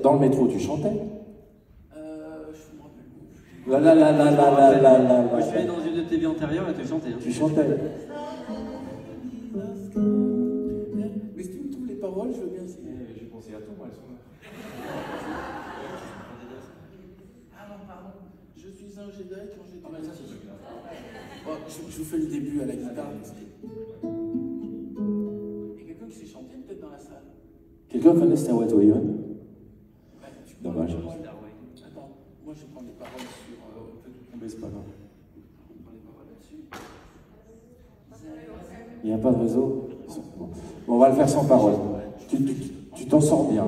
Dans le métro, tu chantais? Je me rappelle plus. La la la la la la la la. Moi, je suis allé dans une de tes vies antérieures et tu chantais. Hein. Tu chantais. Mais si tu me trouves les paroles, je veux bien essayer. J'ai pensé à toi, moi, elles sont là. Ah non, pardon. Je suis un Jedi quand j'étais petit. Oh, je vous fais le début à la guitare. Il y a quelqu'un qui sait chanter peut-être dans la salle? Quelqu'un connaît Stairway to Heaven? Ouais, tu prends Dommage. les paroles. Attends, moi je prends les paroles sur... Mais c'est pas grave. On prend les paroles là-dessus. Il n'y a pas de réseau? Bon, on va le faire sans parole. Tu t'en sors bien.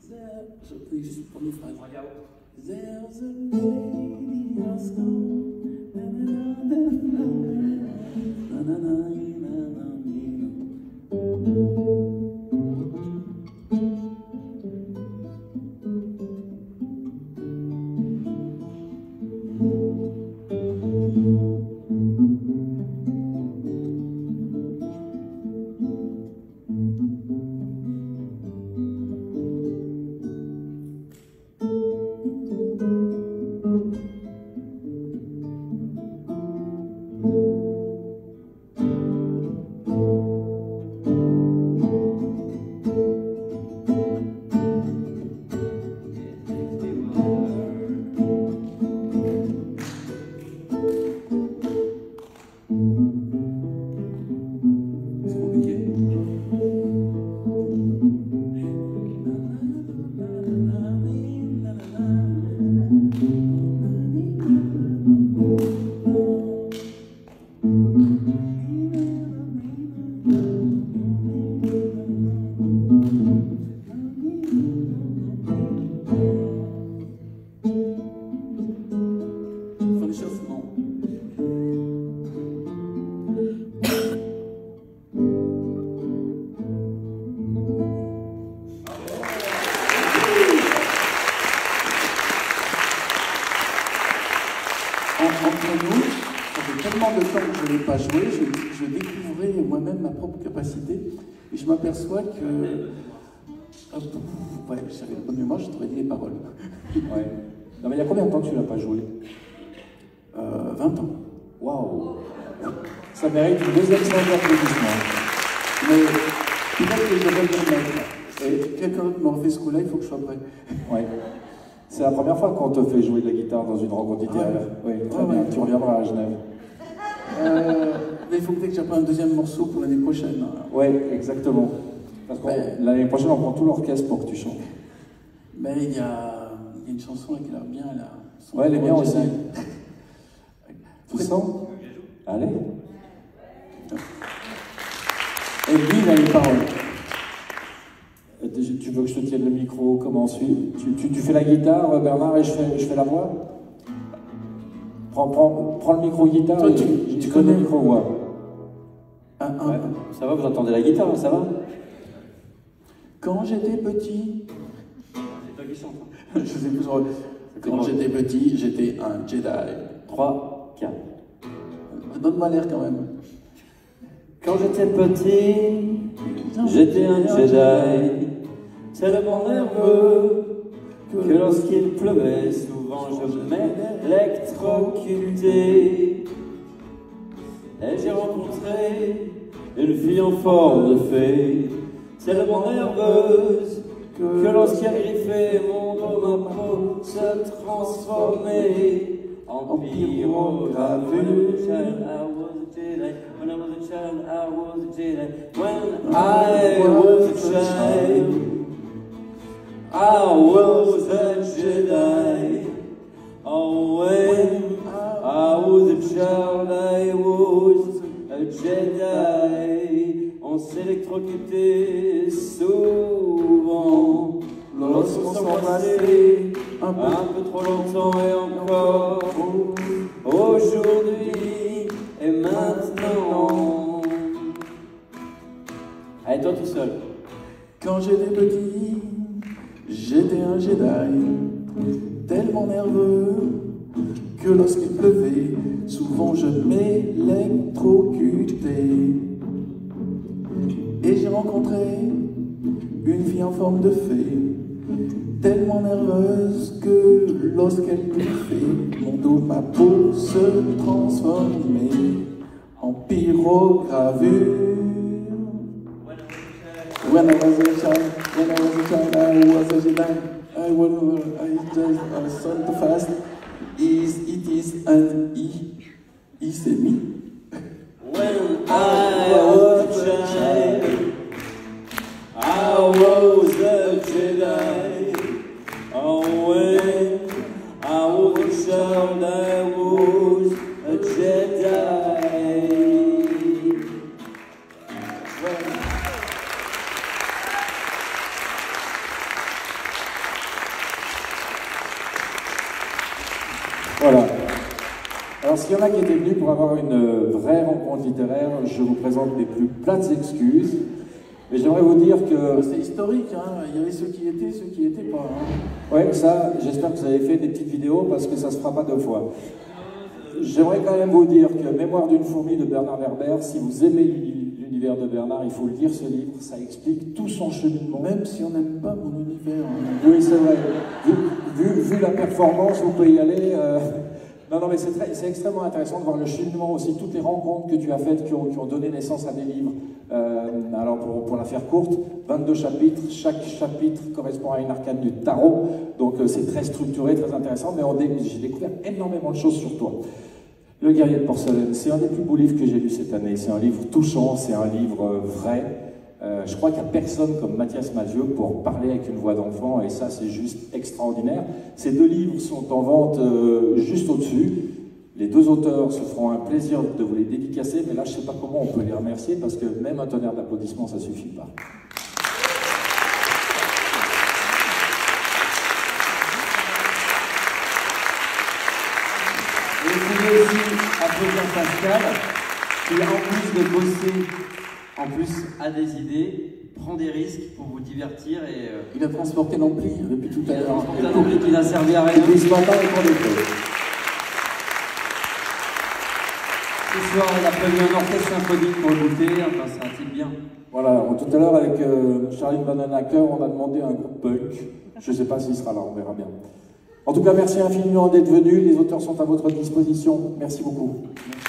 Je prie juste pour mes phrases. There's a lady who's gone. Je découvrais moi-même ma propre capacité et je m'aperçois que... ouais, j'avais le premier mois, je t'aurais dit les paroles. Ouais. Non mais il y a combien de temps que tu l'as pas joué? 20 ans. Waouh. Ça mérite une deuxième séance d'applaudissements. Mais peut-être que je devrais le mettre. Et quelqu'un d'autre me refait ce coup-là, il faut que je sois prêt. Ouais. C'est la première fois qu'on te fait jouer de la guitare dans une rencontre littéraire. Oui, très bien. Tu reviendras à Genève. Mais il faut peut-être que j'apprenne un deuxième morceau pour l'année prochaine. Oui, exactement. Parce que l'année prochaine, on prend tout l'orchestre pour que tu chantes. Mais il y a une chanson qui a l'air bien là. Ouais, elle est bien aussi. Tu sens? Allez. Et lui, il a une parole. Tu veux que je te tienne le micro? Comment on suit? Tu fais la guitare, Bernard, et je fais la voix? Prends le micro guitare. Toi, et tu connais le micro voix. Ouais, ça va, vous entendez la guitare, ça va? Quand j'étais petit... C'est toi qui chante. Je sais plus trop. Quand j'étais petit, j'étais un Jedi. 3, 4. Donne-moi l'air quand même. Quand j'étais petit, j'étais un Jedi, tellement nerveux que lorsqu'il pleuvait, souvent je m'électrocutais. Et j'ai rencontré une fille en forme de fée, tellement nerveuse que lorsqu'elle griffait, mon dos, ma peau se transformait en pyrogravure. When I was a child, I was a Jedi. When I was a child, I was a Jedi. Oh, when I was a child, I was a Jedi. On s'électrocutait souvent lorsqu'on s'embrassait un peu trop longtemps et encore aujourd'hui et maintenant. Allez, toi tout seul. Quand j'étais petit, j'étais un Jedi, tellement nerveux que lorsqu'il pleuvait, souvent je m'électrocutais. Et j'ai rencontré une fille en forme de fée, tellement nerveuse que lorsqu'elle bouffait, mon dos, ma peau se transformait en pyrogravure. When I was a child, I was a Jedi. I just son too fast. It is and he said me. When I was a child, I was a Jedi. Oh, when I was a child, I was a Jedi. Voilà. Alors, s'il y en a qui étaient venus pour avoir une vraie rencontre littéraire, je vous présente mes plus plates excuses. Mais j'aimerais vous dire que... C'est historique, hein. Il y avait ceux qui étaient, ceux qui n'étaient pas. Hein. Ouais, ça, j'espère que vous avez fait des petites vidéos parce que ça se fera pas deux fois. J'aimerais quand même vous dire que Mémoire d'une fourmi de Bernard Werber, si vous aimez l'univers de Bernard, il faut lire ce livre, ça explique tout son cheminement. Même si on n'aime pas mon univers. Hein. Oui, c'est vrai. Vu la performance, vous pouvez y aller. Non, mais c'est extrêmement intéressant de voir le cheminement aussi, toutes les rencontres que tu as faites qui ont donné naissance à des livres. Alors, pour la faire courte, 22 chapitres, chaque chapitre correspond à une arcane du tarot, donc c'est très structuré, très intéressant, mais j'ai découvert énormément de choses sur toi. Le guerrier de porcelaine, c'est un des plus beaux livres que j'ai lu cette année, c'est un livre touchant, c'est un livre vrai. Je crois qu'il n'y a personne comme Mathias Malzieu pour parler avec une voix d'enfant, et ça c'est juste extraordinaire. Ces deux livres sont en vente juste au-dessus. Les deux auteurs se feront un plaisir de vous les dédicacer, mais là je ne sais pas comment on peut les remercier, parce que même un tonnerre d'applaudissements, ça ne suffit pas. Et vous pouvez aussi applaudir Pascal, qui en plus de bosser, en plus a des idées, prend des risques pour vous divertir et... Il a transporté l'ampli depuis tout à l'heure. Il a transporté qui n'a servi à rien. Et ce matin, il prend des choses. Ce soir, il a prévu un orchestre symphonique pour écouter, enfin c'est un type bien. Voilà, tout à l'heure avec Charlie Bananaker, on a demandé un groupe punk. Je ne sais pas s'il sera là, on verra bien. En tout cas, merci infiniment d'être venu. Les auteurs sont à votre disposition. Merci beaucoup. Merci.